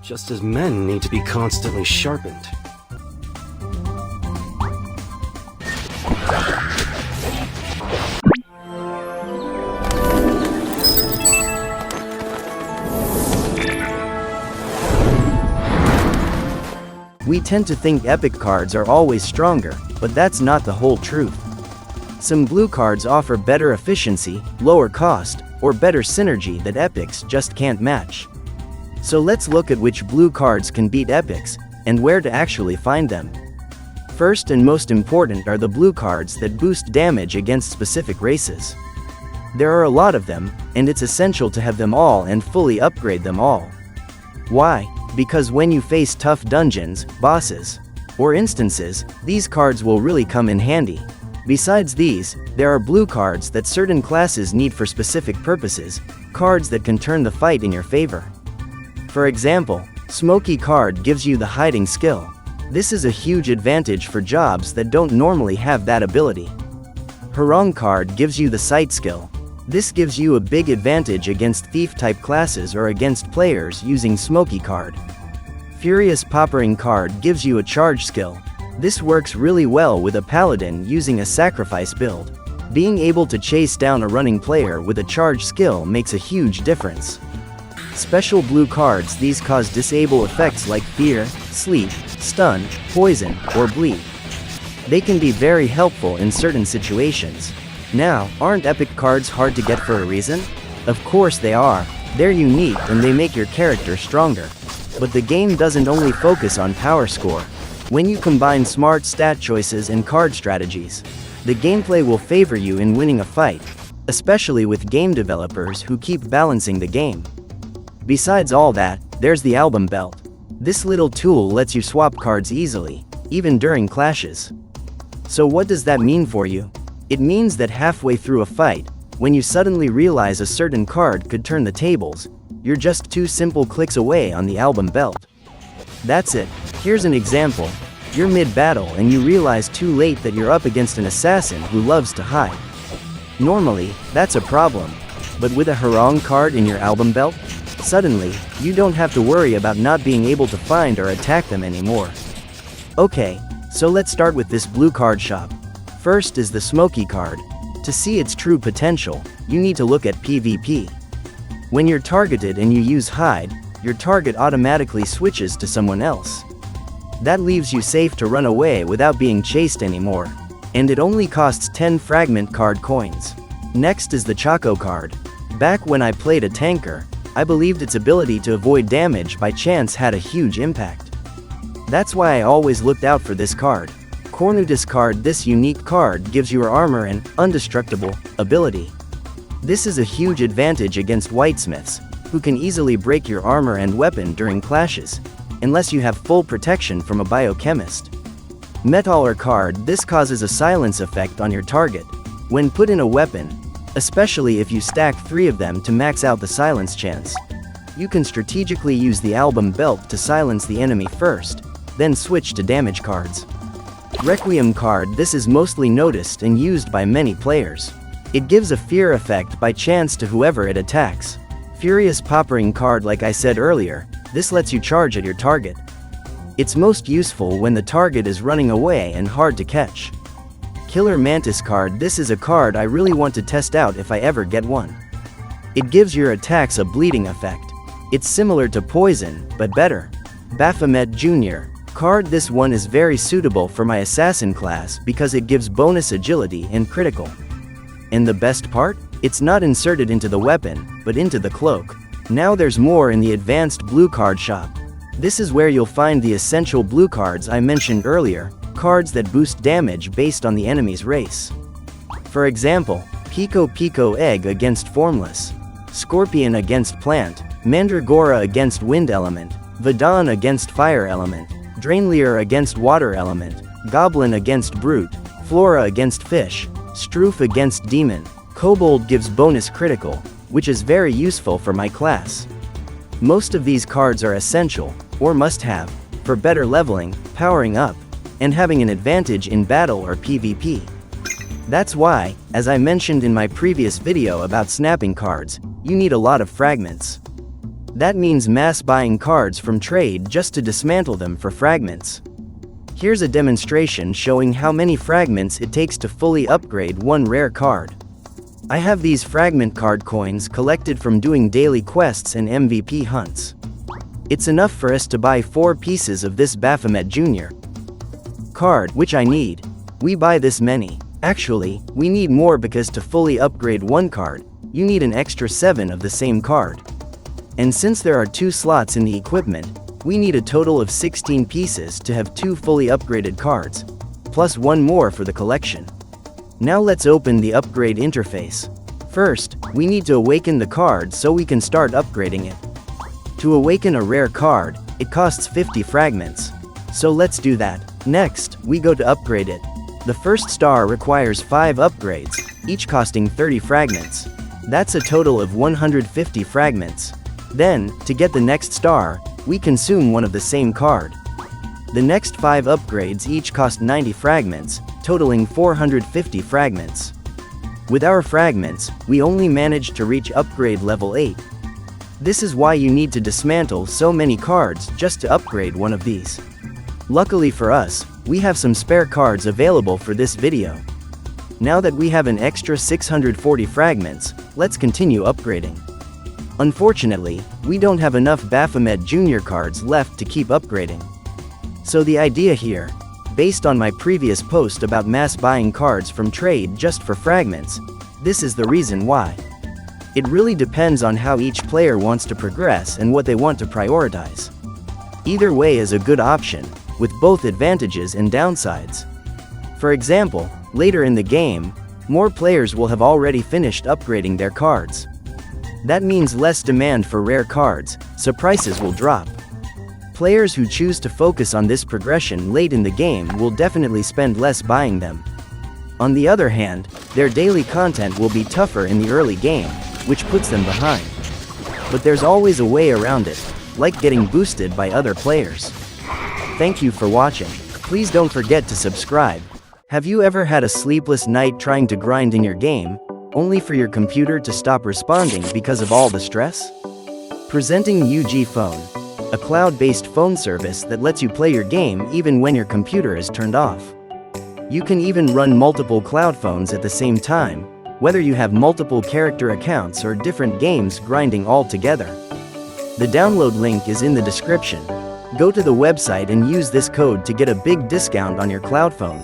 just as men need to be constantly sharpened. We tend to think epic cards are always stronger, but that's not the whole truth. Some blue cards offer better efficiency, lower cost, or better synergy that epics just can't match. So let's look at which blue cards can beat epics, and where to actually find them. First and most important are the blue cards that boost damage against specific races. There are a lot of them, and it's essential to have them all and fully upgrade them all. Why? Because when you face tough dungeons, bosses, or instances, these cards will really come in handy. Besides these, there are blue cards that certain classes need for specific purposes, cards that can turn the fight in your favor. For example, Smokie card gives you the hiding skill. This is a huge advantage for jobs that don't normally have that ability. Horong card gives you the sight skill. This gives you a big advantage against thief-type classes or against players using Smokie card. Furious Poppering card gives you a charge skill. This works really well with a paladin using a sacrifice build. Being able to chase down a running player with a charge skill makes a huge difference. Special blue cards, these cause disable effects like fear, sleep, stun, poison, or bleed. They can be very helpful in certain situations. Now, aren't epic cards hard to get for a reason? Of course they are. They're unique and they make your character stronger. But the game doesn't only focus on power score. When you combine smart stat choices and card strategies, the gameplay will favor you in winning a fight, especially with game developers who keep balancing the game. Besides all that, there's the album belt. This little tool lets you swap cards easily, even during clashes. So what does that mean for you? It means that halfway through a fight, when you suddenly realize a certain card could turn the tables, you're just 2 simple clicks away on the album belt. That's it. Here's an example. You're mid-battle and you realize too late that you're up against an assassin who loves to hide. Normally, that's a problem. But with a Horong card in your album belt, suddenly, you don't have to worry about not being able to find or attack them anymore. Okay, so let's start with this blue card shop. First is the Smokie card. To see its true potential, you need to look at PvP. When you're targeted and you use hide, your target automatically switches to someone else. That leaves you safe to run away without being chased anymore. And it only costs 10 fragment card coins. Next is the Choco card. Back when I played a tanker, I believed its ability to avoid damage by chance had a huge impact. That's why I always looked out for this card. Cornutus card. This unique card gives your armor an indestructible ability. This is a huge advantage against whitesmiths, who can easily break your armor and weapon during clashes, unless you have full protection from a biochemist. Metaller card. This causes a silence effect on your target. When put in a weapon, especially if you stack 3 of them to max out the silence chance, you can strategically use the album belt to silence the enemy first, then switch to damage cards. Requiem card. This is mostly noticed and used by many players. It gives a fear effect by chance to whoever it attacks. Furious Poppering card. Like I said earlier, this lets you charge at your target. It's most useful when the target is running away and hard to catch. Killer Mantis card. This is a card I really want to test out if I ever get one. It gives your attacks a bleeding effect. It's similar to poison, but better. Baphomet Jr. card. This one is very suitable for my assassin class because it gives bonus agility and critical. And the best part? It's not inserted into the weapon, but into the cloak. Now there's more in the advanced blue card shop. This is where you'll find the essential blue cards I mentioned earlier, cards that boost damage based on the enemy's race. For example, Pico Egg against Formless, Scorpion against Plant, Mandragora against Wind Element, Vadon against Fire Element, Drainleer against Water Element, Goblin against Brute, Flora against Fish, Stroof against Demon. Kobold gives bonus critical, which is very useful for my class. Most of these cards are essential, or must-have, for better leveling, powering up, and having an advantage in battle or PvP. That's why, as I mentioned in my previous video about snapping cards, you need a lot of fragments. That means mass buying cards from trade just to dismantle them for fragments. Here's a demonstration showing how many fragments it takes to fully upgrade one rare card. I have these fragment card coins collected from doing daily quests and MVP hunts. It's enough for us to buy 4 pieces of this Baphomet Jr. card, which I need. We buy this many. Actually, we need more because to fully upgrade one card, you need an extra 7 of the same card. And since there are 2 slots in the equipment, we need a total of 16 pieces to have 2 fully upgraded cards, plus 1 more for the collection. Now let's open the upgrade interface. First, we need to awaken the card so we can start upgrading it. To awaken a rare card, it costs 50 fragments. So let's do that. Next, we go to upgrade it. The first star requires 5 upgrades, each costing 30 fragments. That's a total of 150 fragments. Then, to get the next star, we consume one of the same card. The next 5 upgrades each cost 90 fragments, totaling 450 fragments. With our fragments, we only managed to reach upgrade level 8. This is why you need to dismantle so many cards just to upgrade one of these. Luckily for us, we have some spare cards available for this video. Now that we have an extra 640 fragments, let's continue upgrading. Unfortunately, we don't have enough Baphomet Jr. cards left to keep upgrading. So the idea here, based on my previous post about mass buying cards from trade just for fragments, this is the reason why. It really depends on how each player wants to progress and what they want to prioritize. Either way is a good option, with both advantages and downsides. For example, later in the game, more players will have already finished upgrading their cards. That means less demand for rare cards, so prices will drop. Players who choose to focus on this progression late in the game will definitely spend less buying them. On the other hand, their daily content will be tougher in the early game, which puts them behind. But there's always a way around it, like getting boosted by other players. Thank you for watching. Please don't forget to subscribe. Have you ever had a sleepless night trying to grind in your game, only for your computer to stop responding because of all the stress? Presenting UGPHONE, a cloud-based phone service that lets you play your game even when your computer is turned off. You can even run multiple cloud phones at the same time, whether you have multiple character accounts or different games grinding all together. The download link is in the description. Go to the website and use this code to get a big discount on your cloud phone.